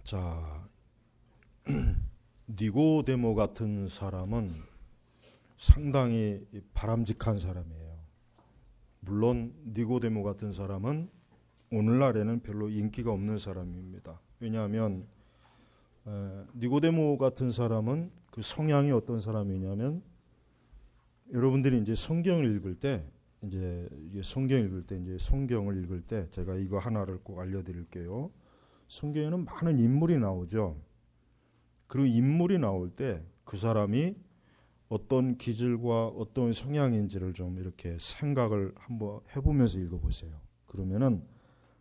자, 니고데모 같은 사람은 상당히 바람직한 사람이에요. 물론 니고데모 같은 사람은 오늘날에는 별로 인기가 없는 사람입니다. 왜냐하면 니고데모 같은 사람은 그 성향이 어떤 사람이냐면, 여러분들이 이제 성경을 읽을 때 이제 성경을 읽을 때 제가 이거 하나를 꼭 알려드릴게요. 성경에는 많은 인물이 나오죠. 그리고 인물이 나올 때 그 사람이 어떤 기질과 어떤 성향인지를 좀 이렇게 생각을 한번 해보면서 읽어보세요. 그러면은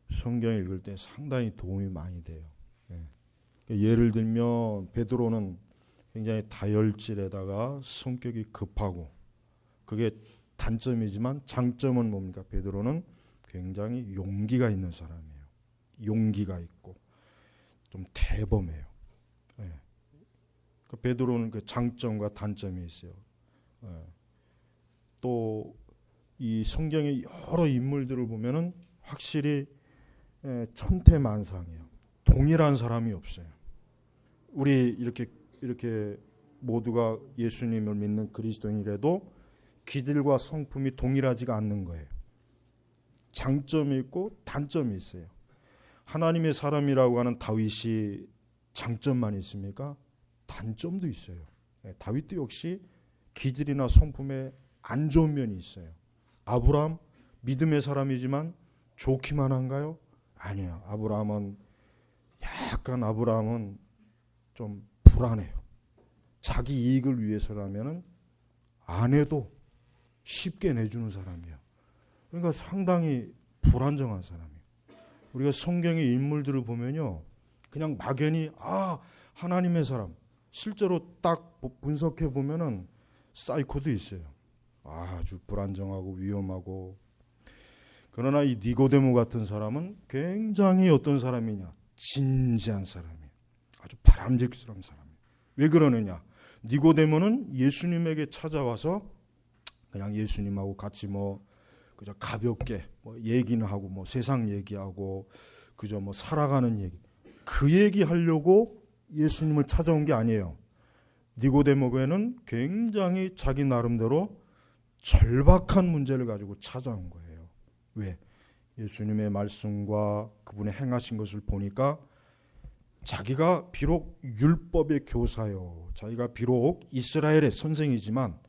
성경 읽을 때 상당히 도움이 많이 돼요. 예를 들면 베드로는 굉장히 다혈질에다가 성격이 급하고, 그게 단점이지만 장점은 뭡니까? 베드로는 굉장히 용기가 있는 사람이에요. 용기가 있고 좀 대범해요. 그 베드로는 그 장점과 단점이 있어요. 또 이 성경의 여러 인물들을 보면은 확실히 천태만상이에요. 동일한 사람이 없어요. 우리 이렇게 모두가 예수님을 믿는 그리스도인이라도 기질과 성품이 동일하지가 않는 거예요. 장점이 있고 단점이 있어요. 하나님의 사람이라고 하는 다윗이 장점만 있습니까? 단점도 있어요. 다윗도 역시 기질이나 성품에 안 좋은 면이 있어요. 아브라함 믿음의 사람이지만 좋기만 한가요? 아니에요. 아브라함은 좀 불안해요. 자기 이익을 위해서라면은 안 해도 쉽게 내주는 사람이에요. 그러니까 상당히 불안정한 사람이에요. 우리가 성경의 인물들을 보면요, 그냥 막연히 하나님의 사람, 실제로 딱 분석해 보면은 사이코도 있어요. 아주 불안정하고 위험하고. 그러나 이 니고데모 같은 사람은 굉장히 어떤 사람이냐? 진지한 사람이에요. 아주 바람직스러운 사람이에요. 왜 그러느냐? 니고데모는 예수님에게 찾아와서 그냥 예수님하고 같이 그저 가볍게 얘기는 하고 세상 얘기하고 그저 살아가는 얘기, 그 얘기 하려고 예수님을 찾아온 게 아니에요. 니고데모에는 굉장히 자기 나름대로 절박한 문제를 가지고 찾아온 거예요. 왜? 예수님의 말씀과 그분의 행하신 것을 보니까 자기가 비록 율법의 교사요, 자기가 비록 이스라엘의 선생이지만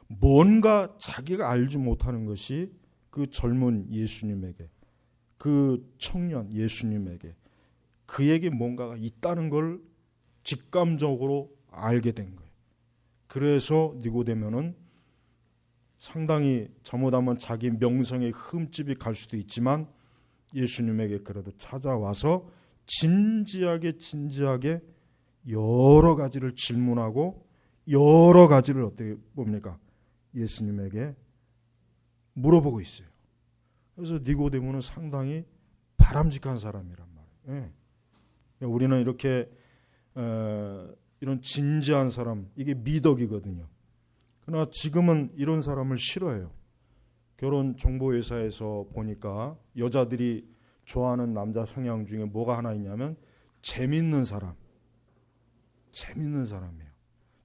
뭔가 자기가 알지 못하는 것이 그 젊은 예수님에게, 그 청년 예수님에게, 그에게 뭔가가 있다는 걸 직감적으로 알게 된 거예요. 그래서 니고데모는 상당히 잘못하면 자기 명성에 흠집이 갈 수도 있지만 예수님에게 그래도 찾아와서 진지하게 여러 가지를 질문하고 여러 가지를 어떻게 봅니까? 예수님에게 물어보고 있어요. 그래서 니고데모는 상당히 바람직한 사람이란 말이에요. 우리는 이렇게 이런 진지한 사람, 이게 미덕이거든요. 그러나 지금은 이런 사람을 싫어해요. 결혼 정보회사에서 보니까 여자들이 좋아하는 남자 성향 중에 뭐가 하나 있냐면 재밌는 사람이에요.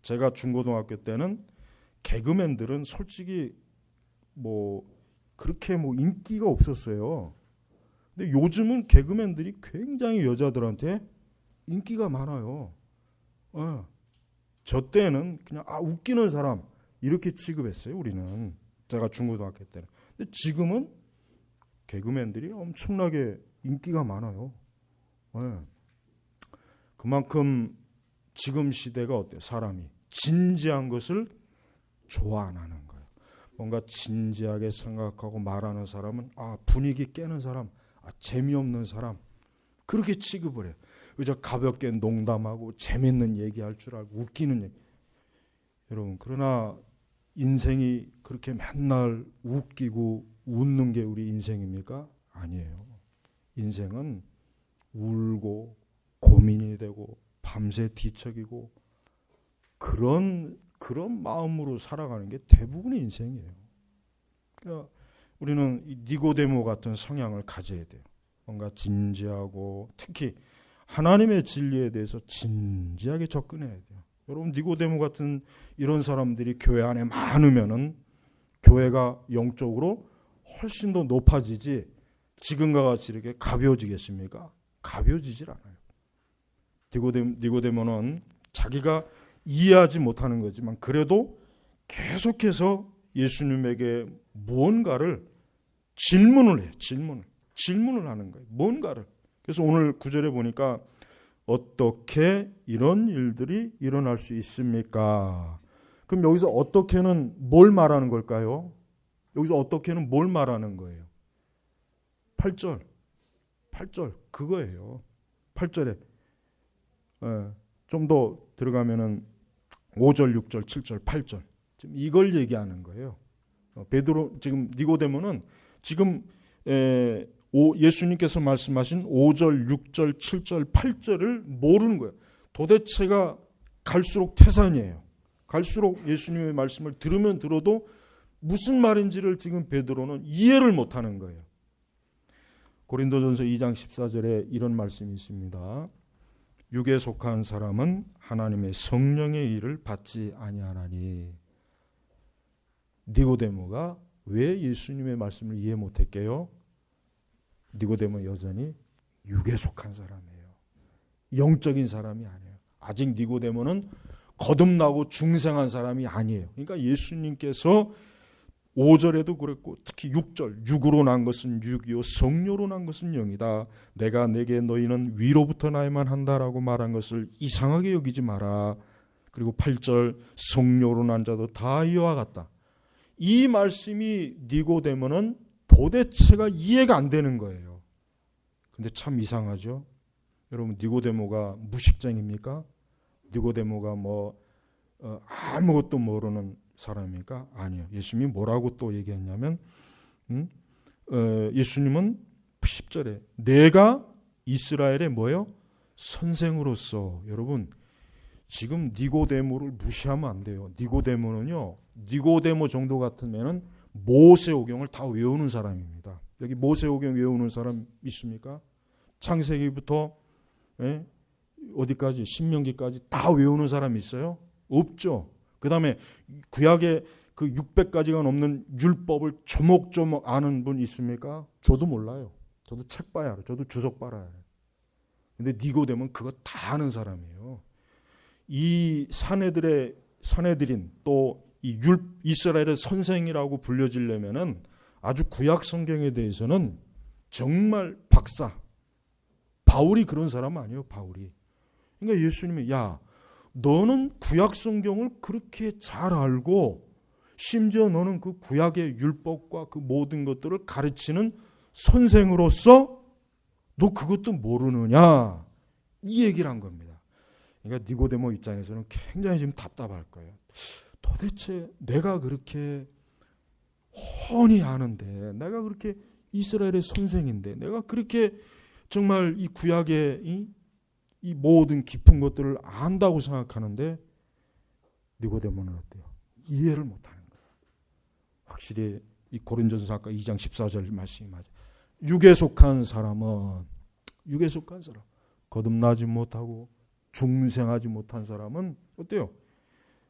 제가 중고등학교 때는 개그맨들은 솔직히 그렇게 인기가 없었어요. 근데 요즘은 개그맨들이 굉장히 여자들한테 인기가 많아요. 저 때는 그냥 웃기는 사람 이렇게 취급했어요. 우리는, 제가 중고등학교 때는. 근데 지금은 개그맨들이 엄청나게 인기가 많아요. 그만큼 지금 시대가 어때요? 사람이 진지한 것을 좋아 안 하는 거예요. 뭔가 진지하게 생각하고 말하는 사람은 분위기 깨는 사람, 재미없는 사람, 그렇게 취급을 해요. 그저 가볍게 농담하고 재밌는 얘기할 줄 알고 웃기는 얘기. 여러분, 그러나 인생이 그렇게 맨날 웃기고 웃는 게 우리 인생입니까? 아니에요. 인생은 울고 고민이 되고 밤새 뒤척이고 그런 마음으로 살아가는 게 대부분의 인생이에요. 그러니까 우리는 이 니고데모 같은 성향을 가져야 돼요. 뭔가 진지하고, 특히 하나님의 진리에 대해서 진지하게 접근해야 돼요. 여러분, 니고데모 같은 이런 사람들이 교회 안에 많으면은 교회가 영적으로 훨씬 더 높아지지 지금과 같이 이렇게 가벼워지겠습니까? 가벼워지질 않아요. 니고데모는 자기가 이해하지 못하는 거지만 그래도 계속해서 예수님에게 무언가를 질문을 해요. 질문을 하는 거예요. 뭔가를. 그래서 오늘 9절에 보니까 어떻게 이런 일들이 일어날 수 있습니까? 그럼 여기서 어떻게는 뭘 말하는 걸까요? 여기서 어떻게는 뭘 말하는 거예요? 8절 그거예요. 8절에 좀 더 들어가면은 5절, 6절, 7절, 8절 지금 이걸 얘기하는 거예요. 베드로 지금 니고데모는 지금 예수님께서 말씀하신 5절, 6절, 7절, 8절을 모르는 거예요. 도대체가 갈수록 태산이에요. 갈수록 예수님의 말씀을 들으면 들어도 무슨 말인지를 지금 베드로는 이해를 못하는 거예요. 고린도전서 2장 14절에 이런 말씀이 있습니다. 육에 속한 사람은 하나님의 성령의 일을 받지 아니하나니. 니고데모가 왜 예수님의 말씀을 이해 못했게요? 니고데모 여전히 육에 속한 사람이에요. 영적인 사람이 아니에요. 아직 니고데모는 거듭나고 중생한 사람이 아니에요. 그러니까 예수님께서 5절에도 그랬고 특히 6절 육으로 난 것은 육이요 성령으로 난 것은 영이다. 내가 내게 너희는 위로부터 나야만 한다라고 말한 것을 이상하게 여기지 마라. 그리고 8절 성령으로 난 자도 다 이와 같다. 이 말씀이 니고데모는 도대체가 이해가 안 되는 거예요. 근데 참 이상하죠. 여러분, 니고데모가 무식쟁입니까? 니고데모가 아무것도 모르는 사람입니까? 아니요. 예수님이 뭐라고 또 얘기했냐면 예수님은 10절에 내가 이스라엘의 뭐예요? 선생으로서. 여러분, 지금 니고데모를 무시하면 안 돼요. 니고데모는요, 니고데모 정도 같으면은 모세오경을 다 외우는 사람입니다. 여기 모세오경 외우는 사람 있습니까? 창세기부터 어디까지 신명기까지 다 외우는 사람 있어요? 없죠. 그 다음에 구약의 그 600가지가 넘는 율법을 조목조목 아는 분 있습니까? 저도 몰라요. 저도 책 봐야 알아요. 저도 주석 봐야 알아요. 근데 니고데모는 그거 다 아는 사람이에요. 이 사내들인 또 이 이스라엘의 선생이라고 불려지려면은 아주 구약 성경에 대해서는 정말 박사. 바울이 그런 사람 아니에요. 바울이. 그러니까 예수님이 야, 너는 구약 성경을 그렇게 잘 알고 심지어 너는 그 구약의 율법과 그 모든 것들을 가르치는 선생으로서 너 그것도 모르느냐, 이 얘기를 한 겁니다. 그러니까 니고데모 입장에서는 굉장히 지금 답답할 거예요. 도대체 내가 그렇게 훤히 아는데, 내가 그렇게 이스라엘의 선생인데, 내가 그렇게 정말 이 구약의 이 모든 깊은 것들을 안다고 생각하는데 니고데모는 어때요? 이해를 못하는 거예요. 확실히 이 고린도전서 아까 2장 14절 말씀이 맞아요. 육에 속한 사람은, 육에 속한 사람, 거듭나지 못하고 중생하지 못한 사람은 어때요?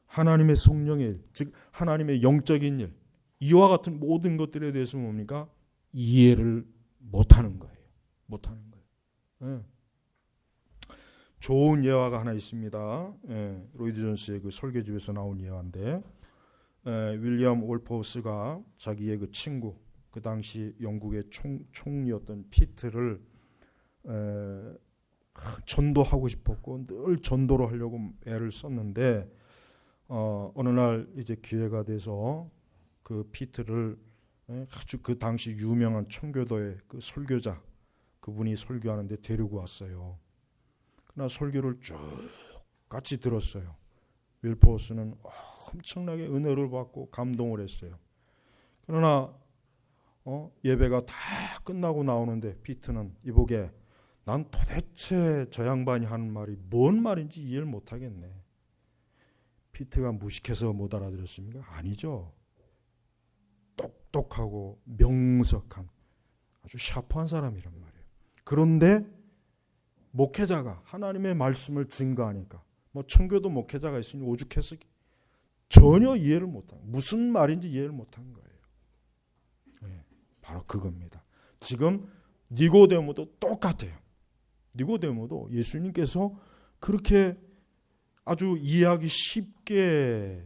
하나님의 성령의 일, 즉 하나님의 영적인 일, 이와 같은 모든 것들에 대해서 뭡니까? 이해를 못하는 거예요. 못하는 거예요. 네. 좋은 예화가 하나 있습니다. 로이드 존스의 그 설교집에서 나온 예화인데, 윌리엄 올포스가 자기의 그 친구, 그 당시 영국의 총리였던 피트를 전도하고 싶었고 늘 전도를 하려고 애를 썼는데, 어느 날 이제 기회가 돼서 그 피트를 아주 그 당시 유명한 청교도의 그 설교자, 그분이 설교하는데 데리고 왔어요. 그러나 설교를 쭉 같이 들었어요. 윌포스는 엄청나게 은혜를 받고 감동을 했어요. 그러나 예배가 다 끝나고 나오는데 피트는 이보게, 난 도대체 저 양반이 하는 말이 뭔 말인지 이해를 못하겠네. 피트가 무식해서 못 알아들었습니까? 아니죠. 똑똑하고 명석한 아주 샤프한 사람이란 말이에요. 그런데 목회자가 하나님의 말씀을 증거하니까 뭐 청교도 목회자가 있으니 오죽했어 전혀 이해를 못한 무슨 말인지 이해를 못한 거예요. 네, 바로 그겁니다. 지금 니고데모도 똑같아요. 니고데모도 예수님께서 그렇게 아주 이해하기 쉽게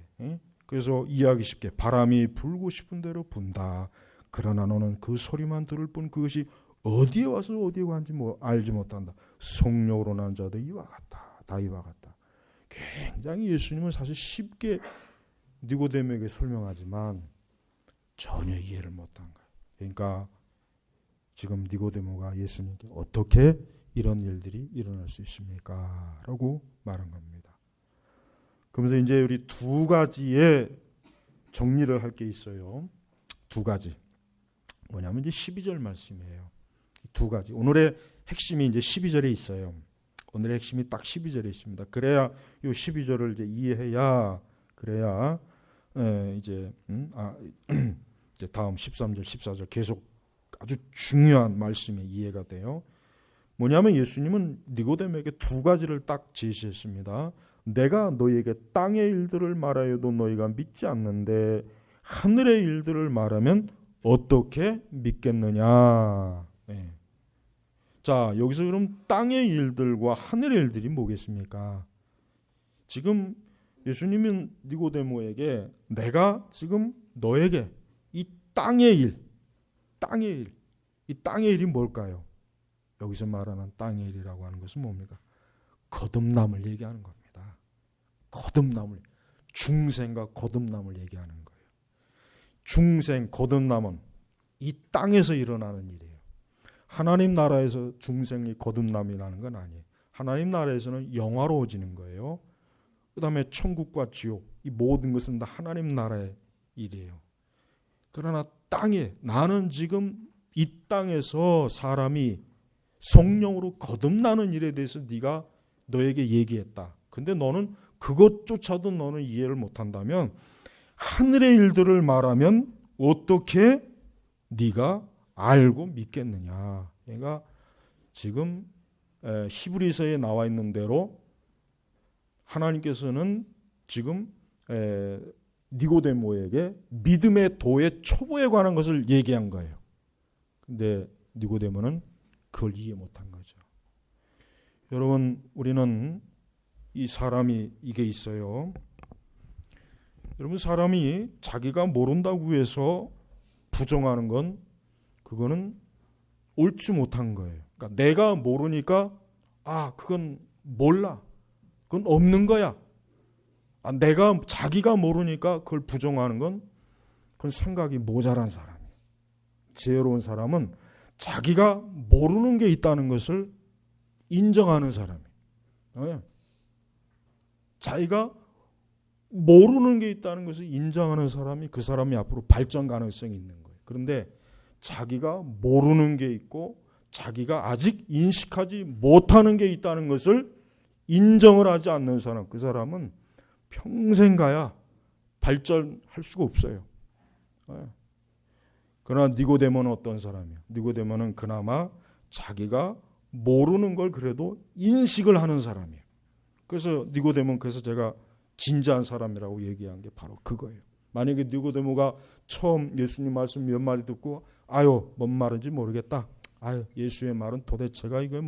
그래서 이해하기 쉽게 바람이 불고 싶은 대로 분다. 그러나 너는 그 소리만 들을 뿐 그것이 어디에 와서 어디에 가는지 알지 못한다. 성령으로 난 자도 이와 같다. 다 이와 같다. 굉장히 예수님은 사실 쉽게 니고데모에게 설명하지만 전혀 이해를 못한 거예요. 그러니까 지금 니고데모가 예수님께 어떻게 이런 일들이 일어날 수 있습니까? 라고 말한 겁니다. 그러면서 이제 우리 두 가지의 정리를 할 게 있어요. 두 가지. 뭐냐면 이제 12절 말씀이에요. 두 가지. 오늘의 핵심이 이제 12절에 있어요. 오늘의 핵심이 딱 12절에 있습니다. 그래야 이 12절을 이제 이해해야 그래야 이제 다음 13절, 14절 계속 아주 중요한 말씀이 이해가 돼요. 뭐냐면 예수님은 니고데모에게 두 가지를 딱 제시했습니다. 내가 너희에게 땅의 일들을 말하여도 너희가 믿지 않는데 하늘의 일들을 말하면 어떻게 믿겠느냐. 네. 자, 여기서 그럼 땅의 일들과 하늘의 일들이 뭐겠습니까? 지금 예수님은 니고데모에게 내가 지금 너에게 이 땅의 일, 이 땅의 일이 뭘까요? 여기서 말하는 땅의 일이라고 하는 것은 뭡니까? 거듭남을 얘기하는 겁니다. 거듭남을, 중생과 거듭남을 얘기하는 거예요. 중생, 거듭남은 이 땅에서 일어나는 일이에요. 하나님 나라에서 중생이 거듭남이라는 건 아니에요. 하나님 나라에서는 영화로워지는 거예요. 그 다음에 천국과 지옥, 이 모든 것은 다 하나님 나라의 일이에요. 그러나 땅에, 나는 지금 이 땅에서 사람이 성령으로 거듭나는 일에 대해서 네가 너에게 얘기했다. 근데 너는 그것조차도 너는 이해를 못한다면 하늘의 일들을 말하면 어떻게 네가 알고 믿겠느냐. 그러니까 지금 히브리서에 나와 있는 대로 하나님께서는 지금 니고데모에게 믿음의 도의 초보에 관한 것을 얘기한 거예요. 근데 니고데모는 그걸 이해 못한 거죠. 여러분, 우리는 이 사람이 이게 있어요. 여러분, 사람이 자기가 모른다고 해서 부정하는 건 그거는 옳지 못한 거예요. 그러니까 내가 모르니까 그건 몰라. 그건 없는 거야. 자기가 모르니까 그걸 부정하는 건 그건 생각이 모자란 사람이에요. 지혜로운 사람은 자기가 모르는 게 있다는 것을 인정하는 사람이에요. 자기가 모르는 게 있다는 것을 인정하는 사람이 그 사람이 앞으로 발전 가능성이 있는 거예요. 그런데 자기가 모르는 게 있고 자기가 아직 인식하지 못하는 게 있다는 것을 인정을 하지 않는 사람, 그 사람은 평생 가야 발전할 수가 없어요. 그러나 니고데모는 어떤 사람이에요? 니고데모는 그나마 자기가 모르는 걸 그래도 인식을 하는 사람이에요. 그래서 니고데모는 그래서 제가 진지한 사람이라고 얘기한 게 바로 그거예요. 만약에 니고데모가 처음 예수님 말씀 몇 마디 듣고 뭔 말인지 모르겠다. 예수의 말은 도대체가 이거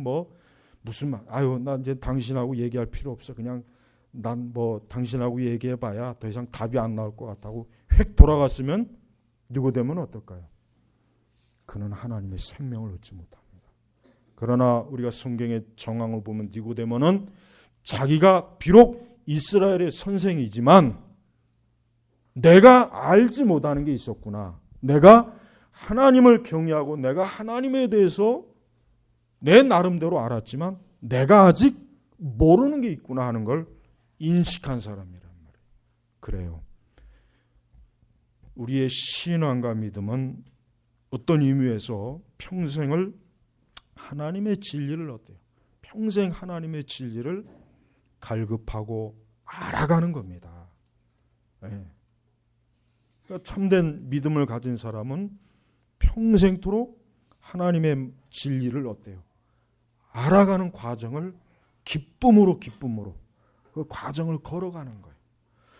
무슨 말? 나 이제 당신하고 얘기할 필요 없어. 그냥 난 당신하고 얘기해봐야 더 이상 답이 안 나올 것 같다고 획 돌아갔으면 니고데모는 어떨까요? 그는 하나님의 생명을 얻지 못합니다. 그러나 우리가 성경의 정황을 보면 니고데모는 자기가 비록 이스라엘의 선생이지만 내가 알지 못하는 게 있었구나. 내가 하나님을 경외하고 내가 하나님에 대해서 내 나름대로 알았지만 내가 아직 모르는 게 있구나 하는 걸 인식한 사람이란 말이에요. 그래요. 우리의 신앙과 믿음은 어떤 의미에서 평생을 하나님의 진리를 얻어요. 평생 하나님의 진리를 갈급하고 알아가는 겁니다. 네. 그러니까 참된 믿음을 가진 사람은 평생토록 하나님의 진리를 얻대요. 알아가는 과정을 기쁨으로 그 과정을 걸어가는 거예요.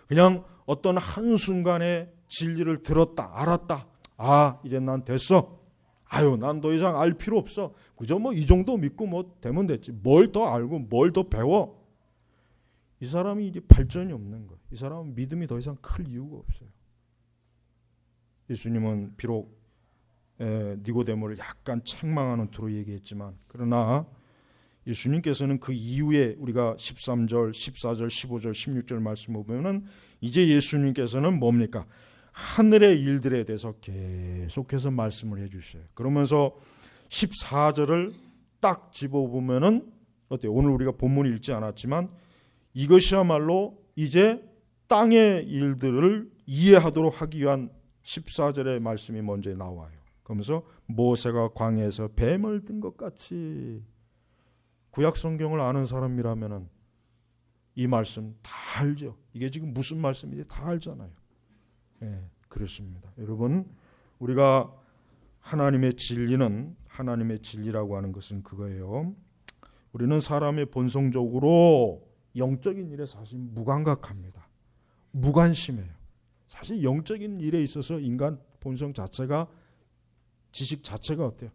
그냥 어떤 한순간에 진리를 들었다, 알았다. 아, 이제 난 됐어. 아유, 난 더 이상 알 필요 없어. 그저 뭐 이 정도 믿고 뭐 되면 됐지. 뭘 더 알고 뭘 더 배워. 이 사람이 이제 발전이 없는 거예요. 이 사람은 믿음이 더 이상 클 이유가 없어요. 예수님은 비록 니고데모를 약간 책망하는 투로 얘기했지만, 그러나 예수님께서는 그 이후에 우리가 13절, 14절, 15절, 16절 말씀을 보면은 이제 예수님께서는 뭡니까? 하늘의 일들에 대해서 계속해서 말씀을 해주셔요. 그러면서 14절을 딱 집어보면은 어때요? 오늘 우리가 본문을 읽지 않았지만 이것이야말로 이제 땅의 일들을 이해하도록 하기 위한 14절의 말씀이 먼저 나와요. 그러면서 모세가 광야에서 뱀을 든 것 같이, 구약 성경을 아는 사람이라면은 이 말씀 다 알죠. 이게 지금 무슨 말씀인지 다 알잖아요. 예, 그렇습니다. 여러분, 우리가 하나님의 진리라고 하는 것은 그거예요. 우리는 사람의 본성적으로 영적인 일에 사실 무감각합니다. 무관심해요. 사실 영적인 일에 있어서 인간 본성 자체가, 지식 자체가 어때요?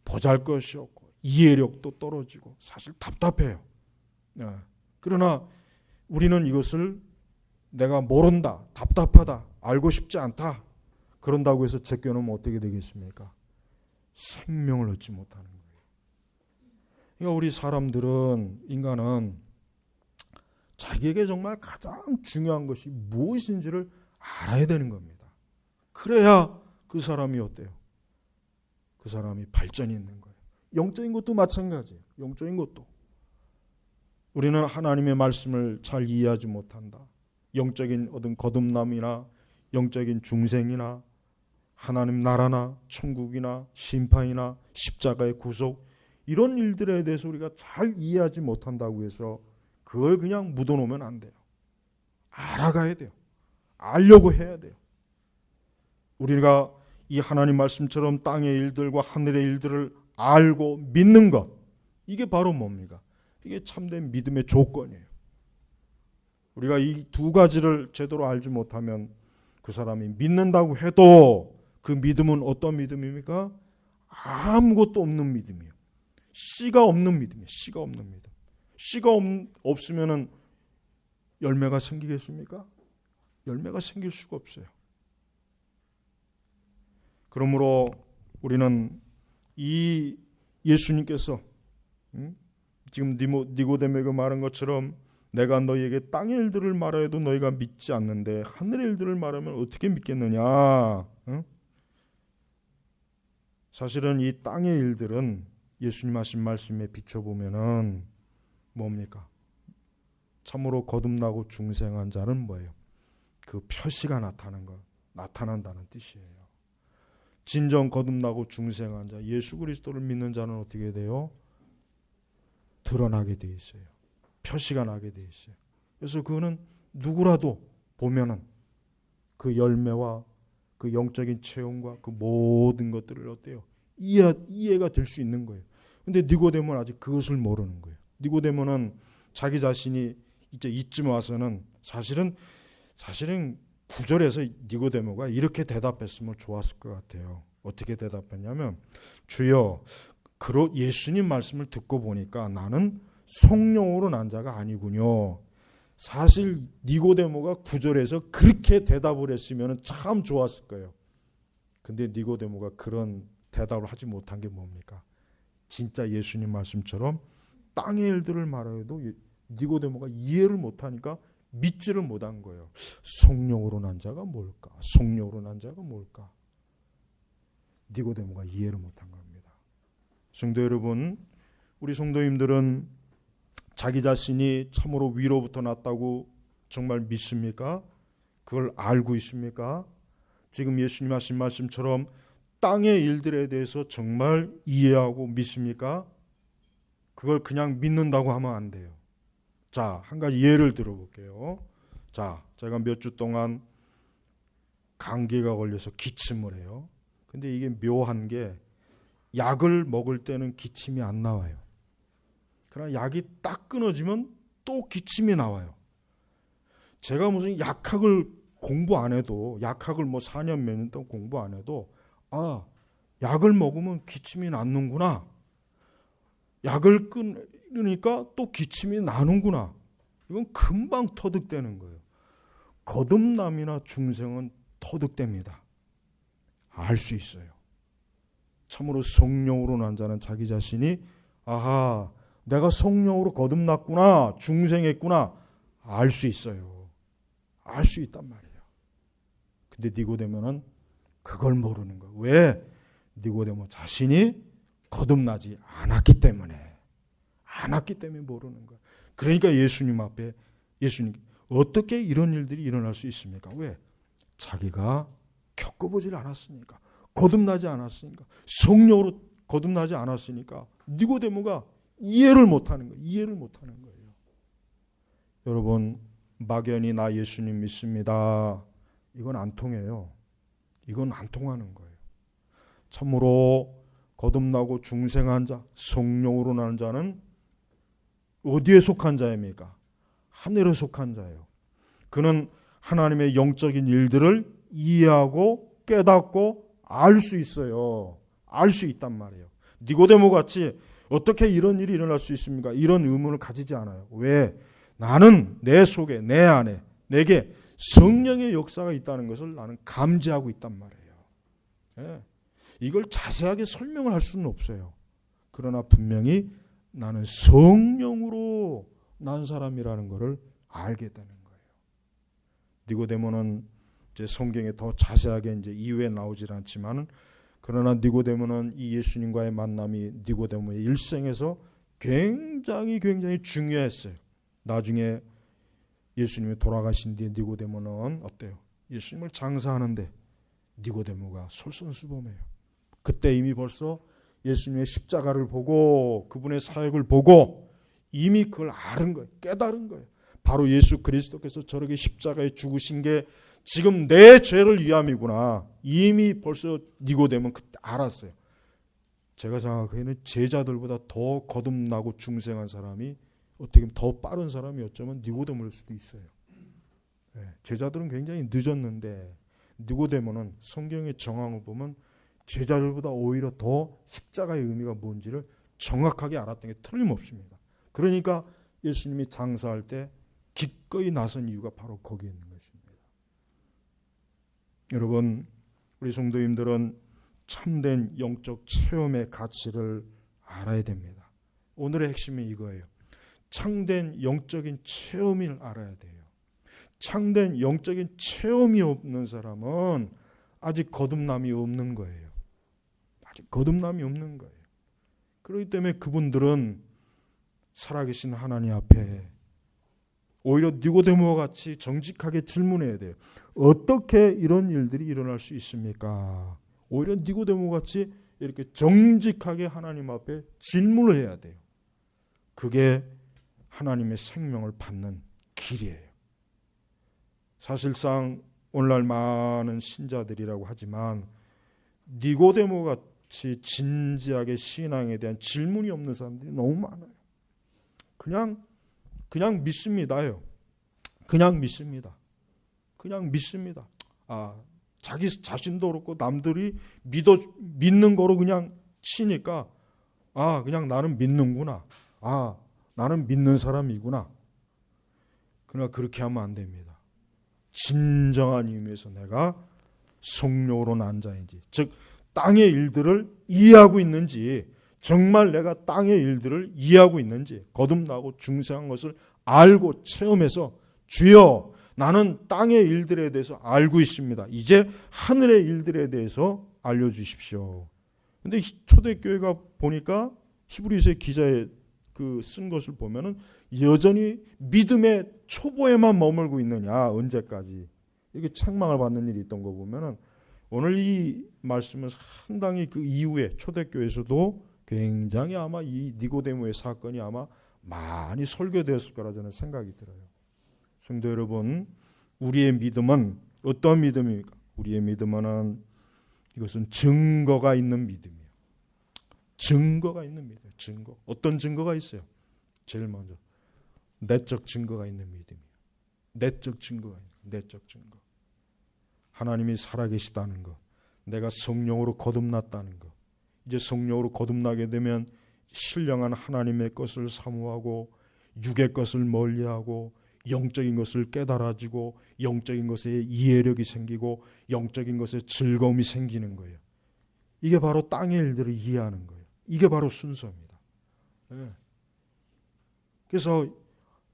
보잘것이 없고 이해력도 떨어지고 사실 답답해요. 그러나 우리는 이것을 내가 모른다, 답답하다, 알고 싶지 않다, 그런다고 해서 제껴놓으면 어떻게 되겠습니까? 생명을 얻지 못하는 거예요. 그러니까 우리 사람들은, 인간은 자기에게 정말 가장 중요한 것이 무엇인지를 알아야 되는 겁니다. 그래야 그 사람이 어때요? 그 사람이 발전이 있는 거예요. 영적인 것도 마찬가지예요. 영적인 것도. 우리는 하나님의 말씀을 잘 이해하지 못한다. 영적인 어떤 거듭남이나 영적인 중생이나 하나님 나라나 천국이나 심판이나 십자가의 구속, 이런 일들에 대해서 우리가 잘 이해하지 못한다고 해서 그걸 그냥 묻어놓으면 안 돼요. 알아가야 돼요. 알려고 해야 돼요. 우리가 이 하나님 말씀처럼 땅의 일들과 하늘의 일들을 알고 믿는 것, 이게 바로 뭡니까? 이게 참된 믿음의 조건이에요. 우리가 이 두 가지를 제대로 알지 못하면 그 사람이 믿는다고 해도 그 믿음은 어떤 믿음입니까? 아무것도 없는 믿음이에요. 씨가 없는 믿음이에요. 씨가 없는 믿음. 씨가 없으면은 열매가 생기겠습니까? 열매가 생길 수가 없어요. 그러므로 우리는 이 예수님께서 지금 니고데모에게 말한 것처럼 내가 너희에게 땅의 일들을 말하여도 너희가 믿지 않는데 하늘의 일들을 말하면 어떻게 믿겠느냐? 사실은 이 땅의 일들은 예수님 하신 말씀에 비춰보면은 뭡니까? 참으로 거듭나고 중생한 자는 뭐예요? 그 표시가 나타난다는 뜻이에요. 진정 거듭나고 중생한 자, 예수 그리스도를 믿는 자는 어떻게 돼요? 드러나게 돼 있어요. 표시가 나게 돼 있어요. 그래서 그거는 누구라도 보면은 그 열매와 그 영적인 체험과 그 모든 것들을 어때요? 이해가 될 수 있는 거예요. 근데 니고데모는 아직 그것을 모르는 거예요. 니고데모는 자기 자신이 이제 이쯤 와서는 사실은 9절에서 니고데모가 이렇게 대답했으면 좋았을 것 같아요. 어떻게 대답했냐면, 주여, 예수님 말씀을 듣고 보니까 나는 성령으로 난 자가 아니군요. 사실 니고데모가 9절에서 그렇게 대답을 했으면 참 좋았을 거예요. 근데 니고데모가 그런 대답을 하지 못한 게 뭡니까? 진짜 예수님 말씀처럼 땅의 일들을 말해도 니고데모가 이해를 못하니까 믿지를 못한 거예요. 성령으로 난 자가 뭘까? 성령으로 난 자가 뭘까? 니고데모가 이해를 못한 겁니다. 성도 여러분, 우리 성도님들은 자기 자신이 참으로 위로부터 났다고 정말 믿습니까? 그걸 알고 있습니까? 지금 예수님 하신 말씀처럼 땅의 일들에 대해서 정말 이해하고 믿습니까? 그걸 그냥 믿는다고 하면 안 돼요. 자, 한 가지 예를 들어볼게요. 자, 제가 몇 주 동안 감기가 걸려서 기침을 해요. 근데 이게 묘한 게 약을 먹을 때는 기침이 안 나와요. 그러나 약이 딱 끊어지면 또 기침이 나와요. 제가 무슨 약학을 공부 안 해도, 약학을 뭐 4년 몇 년 동안 공부 안 해도, 아, 약을 먹으면 기침이 낫는구나. 약을 끊으니까 또 기침이 나는구나. 이건 금방 터득되는 거예요. 거듭남이나 중생은 터득됩니다. 알 수 있어요. 참으로 성령으로 난 자는 자기 자신이 아하, 내가 성령으로 거듭났구나, 중생했구나, 알 수 있어요. 알 수 있단 말이에요. 근데 니고데모는 그걸 모르는 거예요. 왜? 니고데모 자신이 거듭나지 않았기 때문에 모르는 거예요. 그러니까 예수님 앞에, 예수님 어떻게 이런 일들이 일어날 수 있습니까? 왜? 자기가 겪어보질 않았으니까, 거듭나지 않았으니까, 성령으로 거듭나지 않았으니까 니고데모가 이해를 못하는 거예요. 여러분, 막연히 나 예수님 믿습니다, 이건 안 통해요. 이건 안 통하는 거예요. 참으로 거듭나고 중생한 자, 성령으로 난 자는 어디에 속한 자입니까? 하늘에 속한 자예요. 그는 하나님의 영적인 일들을 이해하고 깨닫고 알 수 있어요. 알 수 있단 말이에요. 니고데모 같이 어떻게 이런 일이 일어날 수 있습니까? 이런 의문을 가지지 않아요. 왜? 나는 내 속에, 내 안에, 내게 성령의 역사가 있다는 것을 나는 감지하고 있단 말이에요. 예. 이걸 자세하게 설명을 할 수는 없어요. 그러나 분명히 나는 성령으로 난 사람이라는 것을 알게 되는 거예요. 니고데모는 이제 성경에 더 자세하게 이제 이후에 나오질 않지만, 그러나 니고데모는 이 예수님과의 만남이 니고데모의 일생에서 굉장히 중요했어요. 나중에 예수님이 돌아가신 뒤에 니고데모는 어때요? 예수님을 장사하는데 니고데모가 솔선수범해요. 그때 이미 벌써 예수님의 십자가를 보고 그분의 사역을 보고 이미 그걸 아는 거예요. 깨달은 거예요. 바로 예수 그리스도께서 저렇게 십자가에 죽으신 게 지금 내 죄를 위함이구나. 이미 벌써 니고데모는 그때 알았어요. 제가 생각하기에는 제자들보다 더 거듭나고 중생한 사람이, 어떻게 보면 더 빠른 사람이 어쩌면 니고데모일 수도 있어요. 네, 제자들은 굉장히 늦었는데 니고데모는 성경의 정황을 보면 제자들보다 오히려 더 십자가의 의미가 뭔지를 정확하게 알았던 게 틀림없습니다. 그러니까 예수님이 장사할 때 기꺼이 나선 이유가 바로 거기에 있는 것입니다. 여러분, 우리 성도님들은 참된 영적 체험의 가치를 알아야 됩니다. 오늘의 핵심이 이거예요. 참된 영적인 체험을 알아야 돼요. 참된 영적인 체험이 없는 사람은 아직 거듭남이 없는 거예요. 아직 거듭남이 없는 거예요. 그렇기 때문에 그분들은 살아계신 하나님 앞에 오히려 니고데모와 같이 정직하게 질문해야 돼요. 어떻게 이런 일들이 일어날 수 있습니까? 오히려 니고데모 같이 이렇게 정직하게 하나님 앞에 질문을 해야 돼요. 그게 하나님의 생명을 받는 길이에요. 사실상 오늘날 많은 신자들이라고 하지만 니고데모 같이 진지하게 신앙에 대한 질문이 없는 사람들이 너무 많아요. 그냥 믿습니다요. 그냥 믿습니다. 자기 자신도 그렇고 남들이 믿는 거로 그냥 치니까 그냥 나는 믿는구나. 나는 믿는 사람이구나. 그러나 그렇게 하면 안 됩니다. 진정한 의미에서 내가 성령으로 난 자인지, 즉 땅의 일들을 이해하고 있는지, 정말 내가 땅의 일들을 이해하고 있는지, 거듭나고 중생한 것을 알고 체험해서 주여 나는 땅의 일들에 대해서 알고 있습니다. 이제 하늘의 일들에 대해서 알려주십시오. 그런데 초대교회가 보니까 히브리서의 기자의 쓴 것을 보면은 여전히 믿음의 초보에만 머물고 있느냐, 언제까지 이렇게 책망을 받는 일이 있던 거 보면은 오늘 이 말씀은 상당히 그 이후에 초대교회에서도 굉장히 아마 이 니고데모의 사건이 아마 많이 설교되었을 거라 저는 생각이 들어요. 성도 여러분, 우리의 믿음은 어떤 믿음입니까? 우리의 믿음은 이것은 증거가 있는 믿음이에요. 증거가 있는 믿음이에요. 증거. 어떤 증거가 있어요? 제일 먼저 내적 증거가 있는 믿음이에요. 내적 증거가 있는 내적 증거. 하나님이 살아계시다는 것, 내가 성령으로 거듭났다는 것. 이제 성령으로 거듭나게 되면 신령한 하나님의 것을 사모하고 육의 것을 멀리하고 영적인 것을 깨달아지고 영적인 것에 이해력이 생기고 영적인 것에 즐거움이 생기는 거예요. 이게 바로 땅의 일들을 이해하는 거예요. 이게 바로 순서입니다. 네. 그래서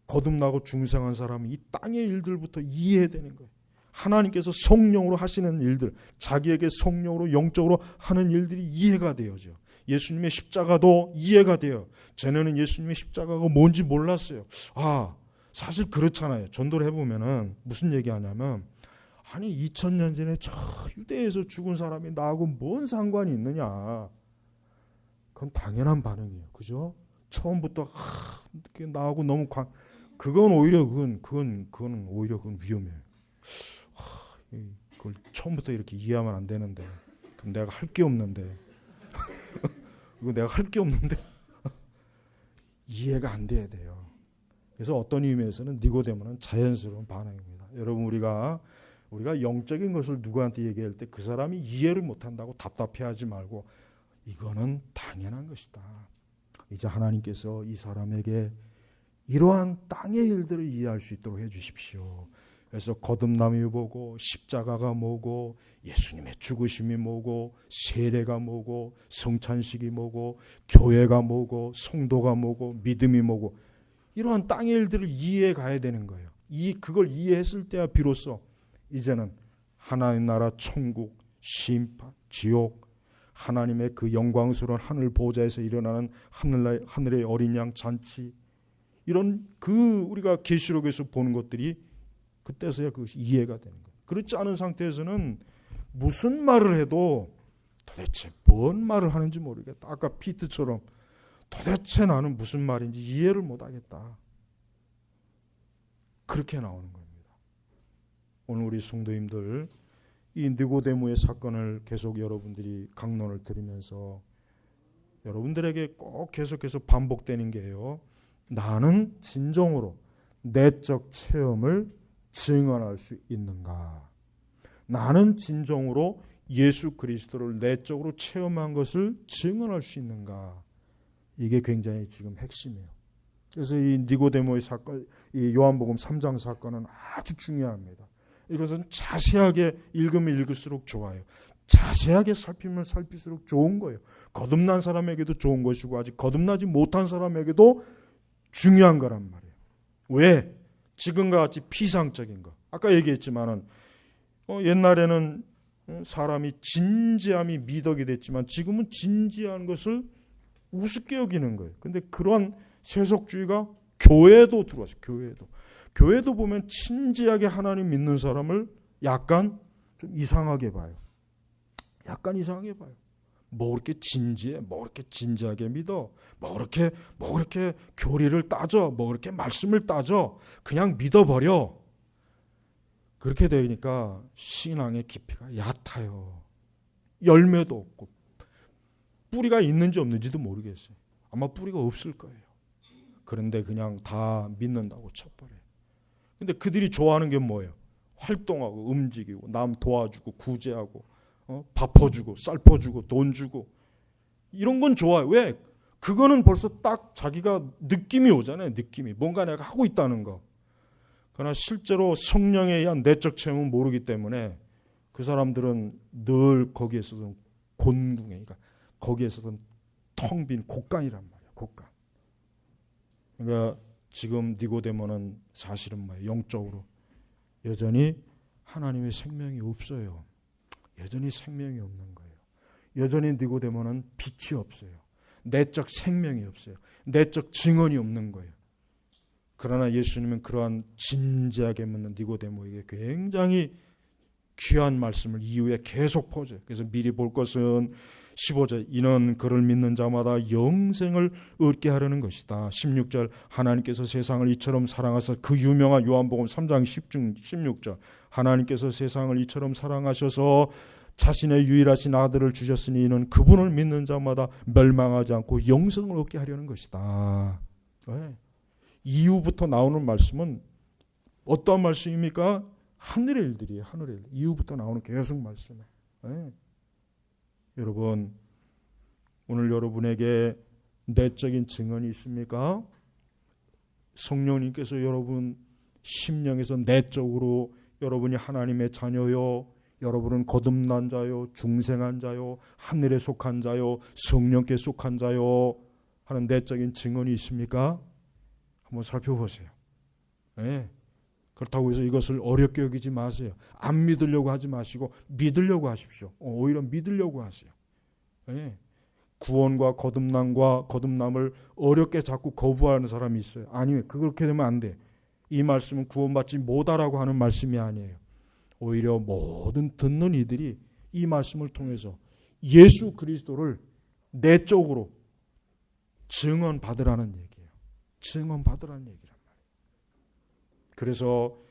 거듭나고 중생한 사람은 이 땅의 일들부터 이해해야 되는 거예요. 하나님께서 성령으로 하시는 일들, 자기에게 성령으로 영적으로 하는 일들이 이해가 되어져. 예수님의 십자가도 이해가 돼요. 쟤네는 예수님의 십자가가 뭔지 몰랐어요. 사실 그렇잖아요. 전도를 해보면은 무슨 얘기하냐면, 아니 2000년 전에 저 유대에서 죽은 사람이 나하고 뭔 상관이 있느냐. 그건 당연한 반응이에요. 그죠? 처음부터 나하고 너무 그건 오히려 그건 오히려 위험해요. 그걸 처음부터 이렇게 이해하면 안 되는데, 그럼 내가 할 게 없는데 이거 내가 할 게 없는데 이해가 안 돼야 돼요. 그래서 어떤 의미에서는 니고데모는 자연스러운 반응입니다. 여러분 우리가 영적인 것을 누구한테 얘기할 때 그 사람이 이해를 못한다고 답답해하지 말고 이거는 당연한 것이다. 이제 하나님께서 이 사람에게 이러한 땅의 일들을 이해할 수 있도록 해주십시오. 그래서 거듭남이 뭐고 십자가가 뭐고 예수님의 죽으심이 뭐고 세례가 뭐고 성찬식이 뭐고 교회가 뭐고 성도가 뭐고 믿음이 뭐고 이러한 땅의 일들을 이해해 가야 되는 거예요. 그걸 이해했을 때야 비로소 이제는 하나님 나라 천국, 심판, 지옥, 하나님의 그 영광스러운 하늘 보좌에서 일어나는 하늘의 어린 양 잔치, 이런 우리가 계시록에서 보는 것들이 그때서야 그것이 이해가 되는 거예요. 그렇지 않은 상태에서는 무슨 말을 해도 도대체 뭔 말을 하는지 모르겠다. 아까 피트처럼 도대체 나는 무슨 말인지 이해를 못하겠다. 그렇게 나오는 겁니다. 오늘 우리 성도님들 이 니고데모의 사건을 계속 여러분들이 강론을 들으면서 여러분들에게 꼭 계속해서 반복되는 게요. 나는 진정으로 내적 체험을 증언할 수 있는가? 나는 진정으로 예수 그리스도를 내적으로 체험한 것을 증언할 수 있는가? 이게 굉장히 지금 핵심이에요. 그래서 이 니고데모의 사건, 이 요한복음 3장 사건은 아주 중요합니다. 이것은 자세하게 읽으면 읽을수록 좋아요. 자세하게 살피면 살필수록 좋은 거예요. 거듭난 사람에게도 좋은 것이고 아직 거듭나지 못한 사람에게도 중요한 거란 말이에요. 왜? 지금과 같이 피상적인 거. 아까 얘기했지만은 옛날에는 사람이 진지함이 미덕이 됐지만 지금은 진지한 것을 우습게 여기는 거예요. 근데 그러한 세속주의가 교회도 들어왔어요. 교회도 보면 진지하게 하나님 믿는 사람을 약간 좀 이상하게 봐요. 약간 이상하게 봐요. 뭐 그렇게 진지해? 뭐 그렇게 진지하게 믿어? 뭐 그렇게 교리를 따져? 뭐 그렇게 말씀을 따져? 그냥 믿어버려. 그렇게 되니까 신앙의 깊이가 얕아요. 열매도 없고 뿌리가 있는지 없는지도 모르겠어요. 아마 뿌리가 없을 거예요. 그런데 그냥 다 믿는다고 쳐버려요. 근데 그들이 좋아하는 게 뭐예요? 활동하고 움직이고 남 도와주고 구제하고 밥 퍼주고 쌀 퍼주고 돈 주고 이런 건 좋아요. 왜? 그거는 벌써 딱 자기가 느낌이 오잖아요. 느낌이. 뭔가 내가 하고 있다는 거. 그러나 실제로 성령에 의한 내적 체험은 모르기 때문에 그 사람들은 늘 거기에 있어서 곤궁해. 그러니까 거기에 있어서 텅 빈 곡간이란 말이에요. 곡간. 그러니까 지금 니고데모는 사실은 뭐예요? 영적으로 여전히 하나님의 생명이 없어요. 여전히 생명이 없는 거예요. 여전히 니고데모는 빛이 없어요. 내적 생명이 없어요. 내적 증언이 없는 거예요. 그러나 예수님은 그러한 진지하게 묻는 니고데모에게 굉장히 귀한 말씀을 이후에 계속 퍼줘요. 그래서 미리 볼 것은 15절 이는 그를 믿는 자마다 영생을 얻게 하려는 것이다. 16절 하나님께서 세상을 이처럼 사랑하사 그 유명한 요한복음 3장 16절 하나님께서 세상을 이처럼 사랑하셔서 자신의 유일하신 아들을 주셨으니 이는 그분을 믿는 자마다 멸망하지 않고 영생을 얻게 하려는 것이다. 왜? 이후부터 나오는 말씀은 어떠한 말씀입니까? 하늘의 일들이에요. 하늘의 일. 이후부터 나오는 계속 말씀이에요. 네. 여러분, 오늘 여러분에게 내적인 증언이 있습니까? 성령님께서 여러분 심령에서 내적으로 여러분이 하나님의 자녀요, 여러분은 거듭난 자요, 중생한 자요, 하늘에 속한 자요, 성령께 속한 자요 하는 내적인 증언이 있습니까? 한번 살펴보세요. 네. 그렇다고 해서 이것을 어렵게 여기지 마세요. 안 믿으려고 하지 마시고 믿으려고 하십시오. 오히려 믿으려고 하세요. 네. 구원과 거듭남을 어렵게 자꾸 거부하는 사람이 있어요. 아니, 그렇게 되면 안 돼. 이 말씀은 구원받지 못하라고 하는 말씀이 아니에요. 오히려 모든 듣는 이들이 이 말씀을 통해서 예수 그리스도를 내적으로 증언받으라는 얘기예요. 증언받으라는 얘기란 말이에요. 그래서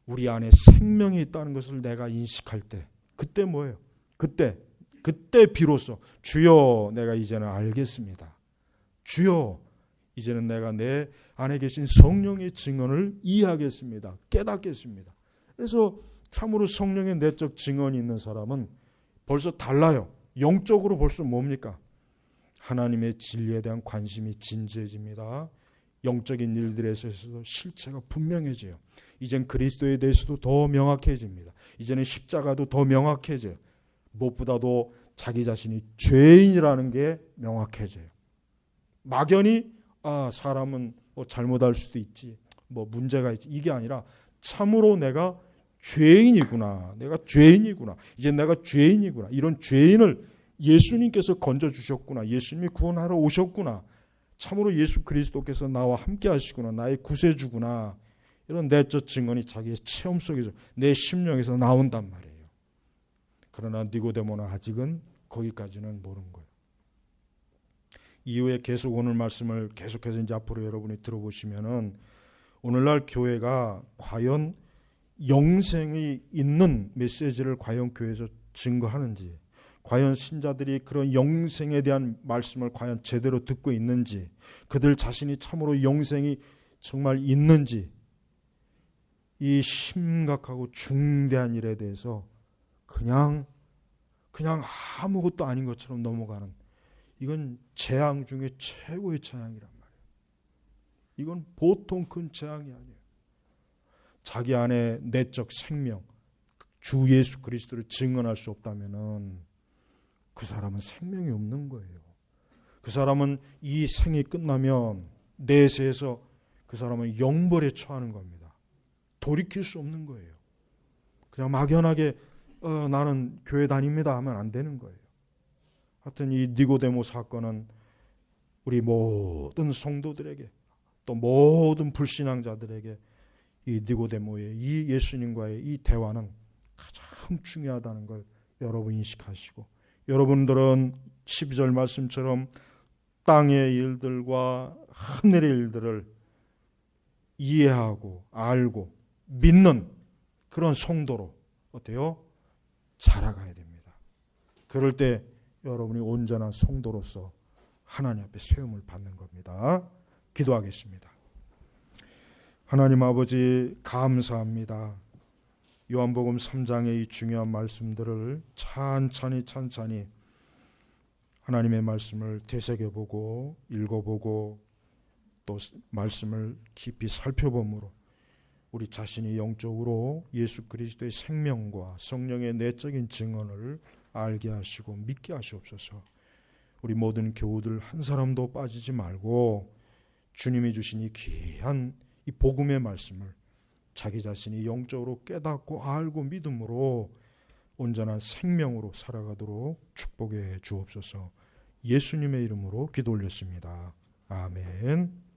우리 안에 생명이 있다는 것을 내가 인식할 때, 그때 뭐예요? 그때 비로소 주여 내가 이제는 알겠습니다. 주여 이제는 내가 내 안에 계신 성령의 증언을 이해하겠습니다. 깨닫겠습니다. 그래서 참으로 성령의 내적 증언이 있는 사람은 벌써 달라요. 영적으로 벌써 뭡니까? 하나님의 진리에 대한 관심이 진지해집니다. 영적인 일들에 있어서 실체가 분명해져요. 이젠 그리스도에 대해서도 더 명확해집니다. 이제는 십자가도 더 명확해져요. 무엇보다도 자기 자신이 죄인이라는 게 명확해져요. 막연히 사람은 뭐 잘못할 수도 있지, 뭐 문제가 있지, 이게 아니라 참으로 내가 죄인이구나. 이제 내가 죄인이구나. 이런 죄인을 예수님께서 건져주셨구나. 예수님이 구원하러 오셨구나. 참으로 예수 그리스도께서 나와 함께 하시구나. 나의 구세주구나. 이런 내적 증언이 자기의 체험 속에서 내 심령에서 나온단 말이에요. 그러나 니고데모는 아직은 거기까지는 모르는 거예요. 이후에 계속 오늘 말씀을 계속해서 이제 앞으로 여러분이 들어보시면은 오늘날 교회가 과연 영생이 있는 메시지를 과연 교회에서 증거하는지, 과연 신자들이 그런 영생에 대한 말씀을 과연 제대로 듣고 있는지, 그들 자신이 참으로 영생이 정말 있는지, 이 심각하고 중대한 일에 대해서 그냥 아무것도 아닌 것처럼 넘어가는, 이건 재앙 중에 최고의 재앙이란 말이에요. 이건 보통 큰 재앙이 아니에요. 자기 안에 내적 생명, 주 예수 그리스도를 증언할 수 없다면은 그 사람은 생명이 없는 거예요. 그 사람은 이 생이 끝나면 내세에서 그 사람은 영벌에 처하는 겁니다. 돌이킬 수 없는 거예요. 그냥 막연하게 나는 교회 다닙니다 하면 안 되는 거예요. 하여튼 이 니고데모 사건은 우리 모든 성도들에게, 또 모든 불신앙자들에게 이 니고데모의 이 예수님과의 이 대화는 가장 중요하다는 걸 여러분 인식하시고, 여러분들은 12절 말씀처럼 땅의 일들과 하늘의 일들을 이해하고 알고 믿는 그런 성도로 어때요? 자라가야 됩니다. 그럴 때 여러분이 온전한 성도로서 하나님 앞에 세움을 받는 겁니다. 기도하겠습니다. 하나님 아버지, 감사합니다. 요한복음 3장의 이 중요한 말씀들을 찬찬히 하나님의 말씀을 되새겨보고 읽어보고 또 말씀을 깊이 살펴봄으로 우리 자신이 영적으로 예수 그리스도의 생명과 성령의 내적인 증언을 알게 하시고 믿게 하시옵소서. 우리 모든 교우들 한 사람도 빠지지 말고 주님이 주신 이 귀한 이 복음의 말씀을 자기 자신이 영적으로 깨닫고 알고 믿음으로 온전한 생명으로 살아가도록 축복해 주옵소서. 예수님의 이름으로 기도 올렸습니다. 아멘.